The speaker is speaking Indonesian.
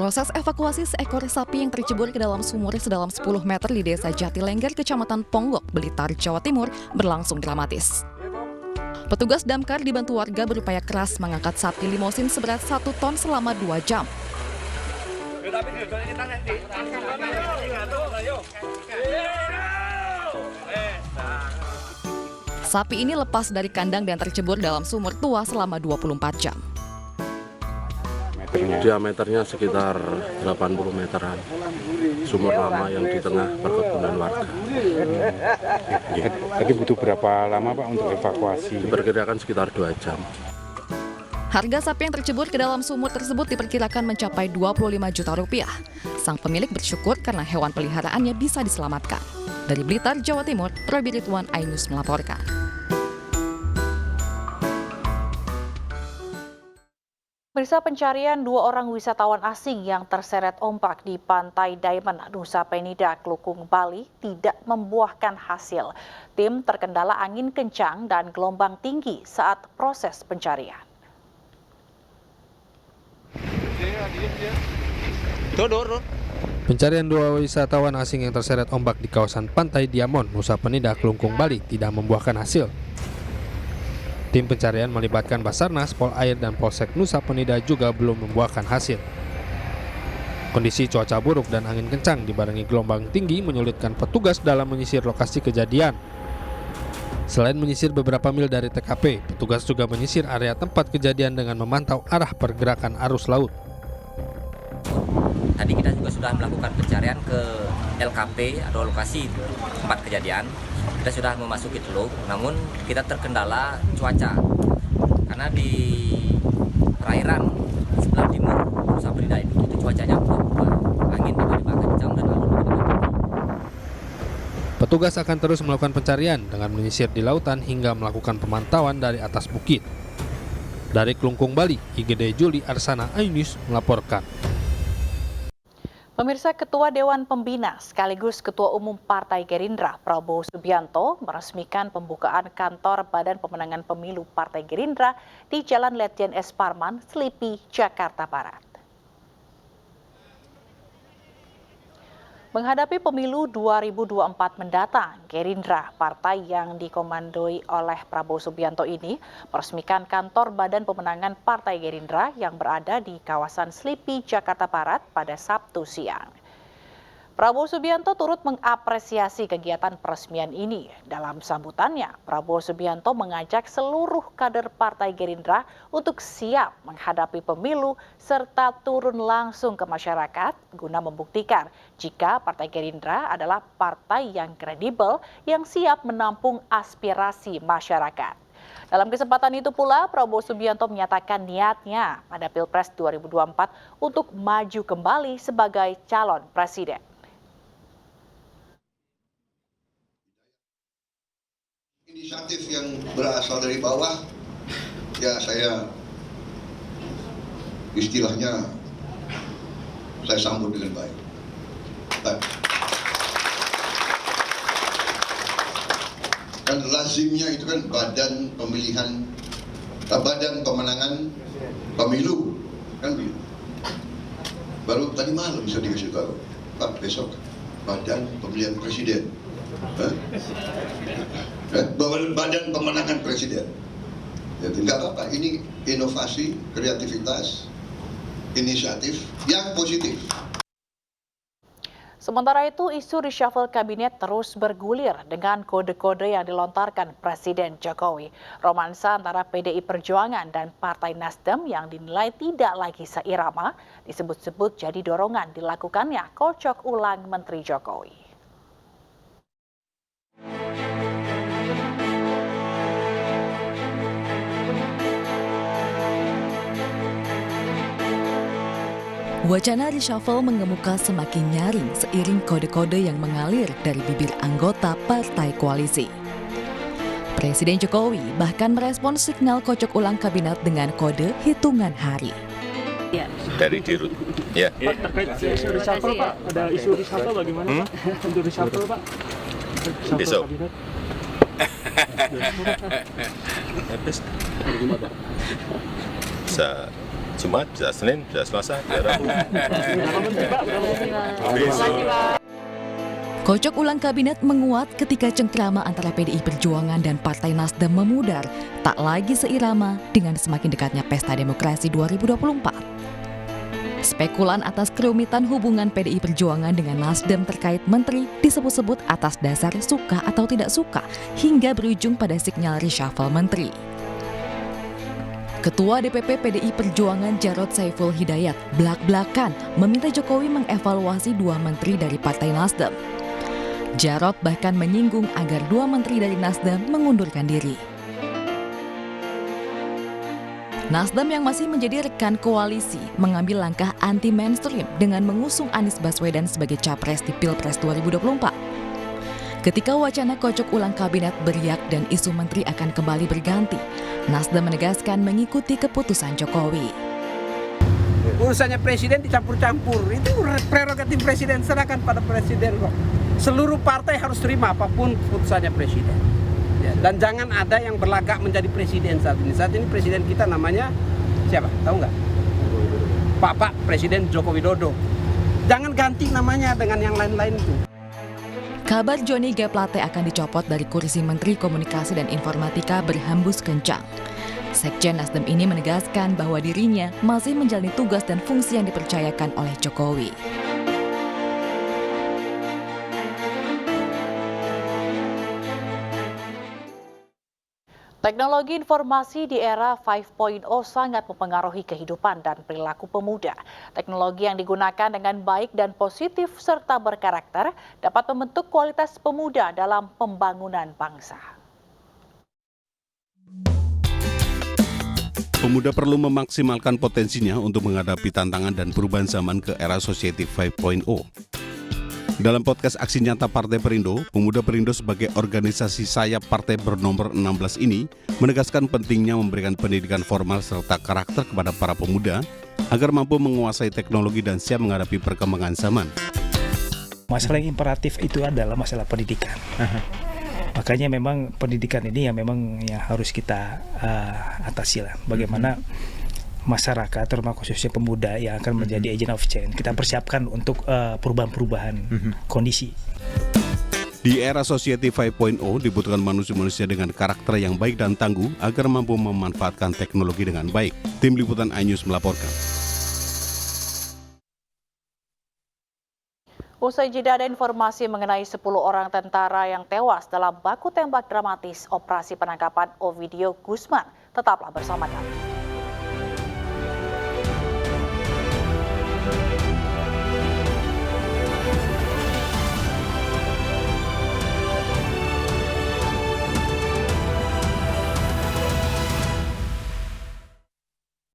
Proses evakuasi seekor sapi yang tercebur ke dalam sumur sedalam 10 meter di Desa Jatilengger, Kecamatan Ponggok, Blitar, Jawa Timur berlangsung dramatis. Petugas damkar dibantu warga berupaya keras mengangkat sapi limosin seberat 1 ton selama 2 jam. Sapi ini lepas dari kandang dan tercebur dalam sumur tua selama 24 jam. Diameternya sekitar 80 meteran, sumur lama yang di tengah perkebunan warga. Tadi butuh berapa lama Pak untuk evakuasi? Diperkirakan sekitar 2 jam. Harga sapi yang tercebur ke dalam sumur tersebut diperkirakan mencapai 25 juta rupiah. Sang pemilik bersyukur karena hewan peliharaannya bisa diselamatkan. Dari Blitar, Jawa Timur, Robi Ridwan, iNews melaporkan. Pemirsa, pencarian 2 orang wisatawan asing yang terseret ombak di Pantai Diamond, Nusa Penida, Klukung, Bali tidak membuahkan hasil. Tim terkendala angin kencang dan gelombang tinggi saat proses pencarian. Pencarian 2 wisatawan asing yang terseret ombak di kawasan Pantai Diamond, Nusa Penida, Klungkung, Bali tidak membuahkan hasil. Tim pencarian melibatkan Basarnas, Polair, dan Polsek Nusa Penida juga belum membuahkan hasil. Kondisi cuaca buruk dan angin kencang dibarengi gelombang tinggi menyulitkan petugas dalam menyisir lokasi kejadian. Selain menyisir beberapa mil dari TKP, petugas juga menyisir area tempat kejadian dengan memantau arah pergerakan arus laut. Tadi kita juga sudah melakukan pencarian ke LKP atau lokasi tempat kejadian. Kita sudah memasuki teluk, namun kita terkendala cuaca karena di perairan sebelah timur Nusa Penida itu cuacanya berubah, angin tiba-tiba kencang dan lalu Petugas akan terus melakukan pencarian dengan menyisir di lautan hingga melakukan pemantauan dari atas bukit. Dari Klungkung, Bali, IGD Juli Arsana, iNews melaporkan. Pemirsa, Ketua Dewan Pembina sekaligus Ketua Umum Partai Gerindra Prabowo Subianto meresmikan pembukaan kantor Badan Pemenangan Pemilu Partai Gerindra di Jalan Letjen S. Parman, Selipi, Jakarta Barat. Menghadapi pemilu 2024 mendatang, Gerindra, partai yang dikomandoi oleh Prabowo Subianto ini, meresmikan kantor Badan Pemenangan Partai Gerindra yang berada di kawasan Selipi, Jakarta Barat pada Sabtu siang. Prabowo Subianto turut mengapresiasi kegiatan peresmian ini. Dalam sambutannya, Prabowo Subianto mengajak seluruh kader Partai Gerindra untuk siap menghadapi pemilu serta turun langsung ke masyarakat guna membuktikan jika Partai Gerindra adalah partai yang kredibel yang siap menampung aspirasi masyarakat. Dalam kesempatan itu pula, Prabowo Subianto menyatakan niatnya pada Pilpres 2024 untuk maju kembali sebagai calon presiden. Inisiatif yang berasal dari bawah, ya saya istilahnya saya sambut dengan baik. Kan lazimnya itu kan badan pemenangan pemilu kan begitu. Baru tadi malam bisa dikasih tahu, Pak, besok badan pemilihan presiden. Badan pemenangan presiden. Ya, tidak apa-apa, ini inovasi, kreativitas, inisiatif yang positif. Sementara itu, isu reshuffle kabinet terus bergulir dengan kode-kode yang dilontarkan Presiden Jokowi. Romansa antara PDI Perjuangan dan Partai Nasdem yang dinilai tidak lagi seirama disebut-sebut jadi dorongan dilakukannya kocok ulang Menteri Jokowi. Wacana reshuffle mengemuka semakin nyaring seiring kode-kode yang mengalir dari bibir anggota partai koalisi. Presiden Jokowi bahkan merespons signal kocok ulang kabinet dengan kode hitungan hari. Dari Dirut. Ya. Terkait isu reshuffle, Pak, ada isu reshuffle bagaimana, Pak? Untuk reshuffle, Pak? Besok. Jumat, bisa Senin, bisa Selasa, bisa Rabu. Kocok ulang kabinet menguat ketika cengkrama antara PDI Perjuangan dan Partai Nasdem memudar, tak lagi seirama dengan semakin dekatnya Pesta Demokrasi 2024. Spekulan atas kerumitan hubungan PDI Perjuangan dengan Nasdem terkait menteri disebut-sebut atas dasar suka atau tidak suka, hingga berujung pada sinyal reshuffle menteri. Ketua DPP PDI Perjuangan Jarod Saiful Hidayat belak-belakan meminta Jokowi mengevaluasi 2 menteri dari Partai Nasdem. Jarod bahkan menyinggung agar 2 menteri dari Nasdem mengundurkan diri. Nasdem yang masih menjadi rekan koalisi mengambil langkah anti-mainstream dengan mengusung Anies Baswedan sebagai capres di Pilpres 2024. Ketika wacana kocok ulang kabinet beriak dan isu menteri akan kembali berganti, Nasdem menegaskan mengikuti keputusan Jokowi. Urusannya presiden dicampur-campur, itu prerogatif presiden, serahkan pada presiden kok. Seluruh partai harus terima apapun keputusannya presiden. Ya, dan jangan ada yang berlagak menjadi presiden saat ini. Saat ini presiden kita namanya siapa? Tahu nggak? Pak Presiden Joko Widodo. Jangan ganti namanya dengan yang lain-lain itu. Kabar Johnny G. Plate akan dicopot dari kursi Menteri Komunikasi dan Informatika berhembus kencang. Sekjen Nasdem ini menegaskan bahwa dirinya masih menjalani tugas dan fungsi yang dipercayakan oleh Jokowi. Teknologi informasi di era 5.0 sangat mempengaruhi kehidupan dan perilaku pemuda. Teknologi yang digunakan dengan baik dan positif serta berkarakter dapat membentuk kualitas pemuda dalam pembangunan bangsa. Pemuda perlu memaksimalkan potensinya untuk menghadapi tantangan dan perubahan zaman ke era Society 5.0. Dalam podcast Aksi Nyata Partai Perindo, Pemuda Perindo sebagai organisasi sayap partai bernomor 16 ini menegaskan pentingnya memberikan pendidikan formal serta karakter kepada para pemuda agar mampu menguasai teknologi dan siap menghadapi perkembangan zaman. Masalah yang imperatif itu adalah masalah pendidikan. Makanya memang pendidikan ini yang memang yang harus kita atasi lah. Bagaimana masyarakat, terutama khususnya pemuda yang akan menjadi agent of change, kita persiapkan untuk perubahan-perubahan kondisi. Di era Society 5.0 dibutuhkan manusia-manusia dengan karakter yang baik dan tangguh agar mampu memanfaatkan teknologi dengan baik. Tim Liputan iNews melaporkan. Usai jeda ada informasi mengenai 10 orang tentara yang tewas dalam baku tembak dramatis operasi penangkapan Ovidio Guzman. Tetaplah bersama kami.